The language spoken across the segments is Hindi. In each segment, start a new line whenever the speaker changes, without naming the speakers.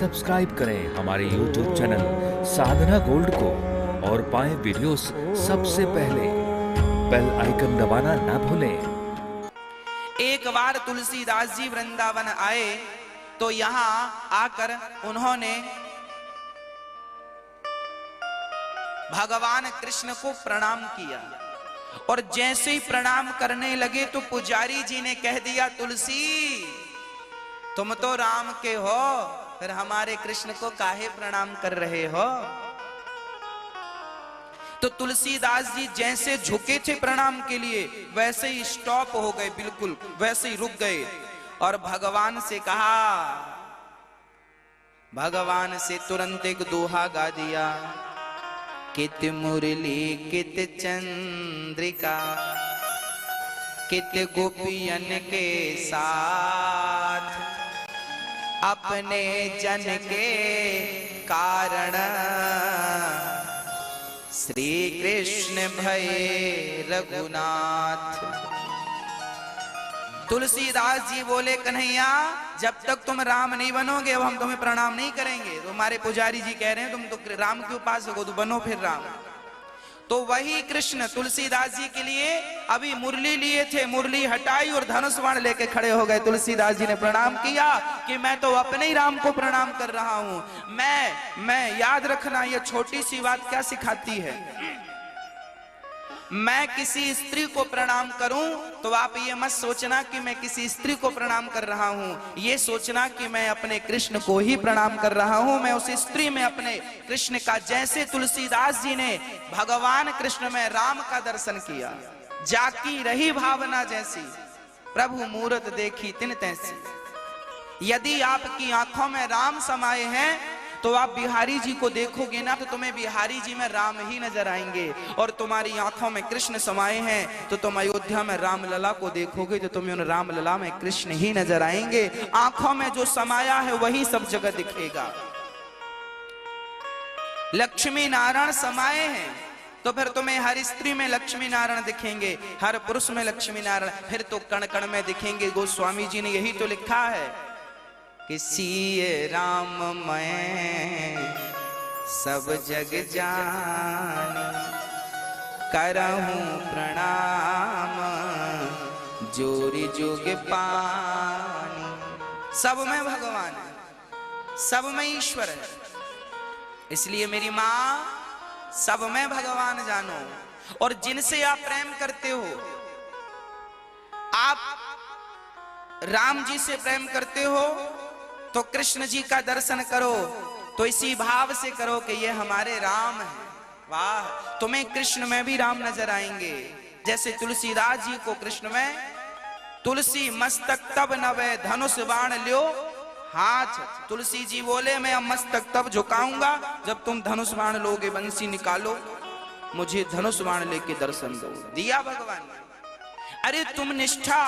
सब्सक्राइब करें हमारे YouTube चैनल साधना गोल्ड को और पाएं वीडियोस सबसे पहले। बेल आइकन दबाना ना भूलें।
एक बार तुलसीदास जी वृंदावन आए तो यहां आकर उन्होंने भगवान कृष्ण को प्रणाम किया और जैसे ही प्रणाम करने लगे तो पुजारी जी ने कह दिया, तुलसी तुम तो राम के हो, फिर हमारे कृष्ण को काहे प्रणाम कर रहे हो। तो तुलसीदास जी जैसे झुके थे प्रणाम के लिए वैसे ही स्टॉप हो गए, बिल्कुल वैसे ही रुक गए और भगवान से कहा, भगवान से तुरंत एक दोहा गा दिया, कित मुरली कित चंद्रिका कित गोपियन के साथ अपने जन के कारण श्री कृष्ण भये रघुनाथ। तुलसीदास जी बोले, कन्हैया जब तक तुम राम नहीं बनोगे अब हम तुम्हें प्रणाम नहीं करेंगे। तुम्हारे पुजारी जी कह रहे हैं तुम तो राम के उपासक हो, तो बनो फिर राम। तो वही कृष्ण तुलसीदास जी के लिए अभी मुरली लिए थे, मुरली हटाई और धनुष बाण लेके खड़े हो गए। तुलसीदास जी ने प्रणाम किया कि मैं तो अपने ही राम को प्रणाम कर रहा हूं। मैं याद रखना, ये छोटी सी बात क्या सिखाती है। मैं किसी स्त्री को प्रणाम करूं तो आप ये मत सोचना कि मैं किसी स्त्री को प्रणाम कर रहा हूं, ये सोचना कि मैं अपने कृष्ण को ही प्रणाम कर रहा हूं। मैं उस स्त्री में अपने कृष्ण का, जैसे तुलसीदास जी ने भगवान कृष्ण में राम का दर्शन किया, जाकी रही भावना जैसी प्रभु मूरत देखी तिन तैसी। यदि आपकी आंखों में राम समाये हैं तो आप बिहारी जी को देखोगे ना तो तुम्हें बिहारी जी में राम ही नजर आएंगे, और तुम्हारी आंखों में कृष्ण समाये हैं तो तुम अयोध्या में रामलला को देखोगे तो तुम्हें उन रामलला में कृष्ण ही नजर आएंगे। आंखों में जो समाया है वही सब जगह दिखेगा। लक्ष्मी नारायण समाये हैं तो फिर तुम्हें हर स्त्री में लक्ष्मी नारायण दिखेंगे, हर पुरुष में लक्ष्मी नारायण, फिर तो कण कण में दिखेंगे। गोस्वामी जी ने यही तो लिखा है कि सिए राम मैं सब जग जानी, करहूं प्रणाम जोरी जुग पानी। सब में भगवान है, सब में ईश्वर है, इसलिए मेरी मां सब में भगवान जानो। और जिनसे आप प्रेम करते हो, आप राम जी से प्रेम करते हो तो कृष्ण जी का दर्शन करो तो इसी भाव से करो कि ये हमारे राम है। वाह, तुम्हें कृष्ण में भी राम नजर आएंगे। जैसे तुलसीदास जी को कृष्ण में, तुलसी मस्तक तब नवे धनुष बाण लियो हाथ। तुलसी जी बोले, मैं अब मस्तक तब झुकाऊंगा जब तुम धनुष बाण लोगे, बंसी निकालो, मुझे धनुष बाण लेके दर्शन दो। दिया भगवान। अरे तुम निष्ठा,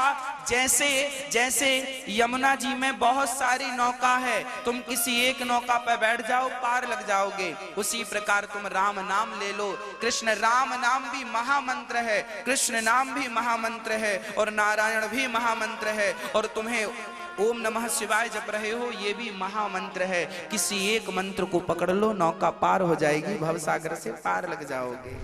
जैसे जैसे यमुना जी में बहुत सारी नौका है, तुम किसी एक नौका पर बैठ जाओ पार लग जाओगे, उसी प्रकार तुम राम नाम ले लो। कृष्ण राम नाम भी महामंत्र है, कृष्ण नाम भी महामंत्र है और नारायण भी महामंत्र है, और तुम्हें ओम नमः शिवाय जप रहे हो ये भी महामंत्र है। किसी एक मंत्र को पकड़ लो, नौका पार हो जाएगी, भवसागर से पार लग जाओगे।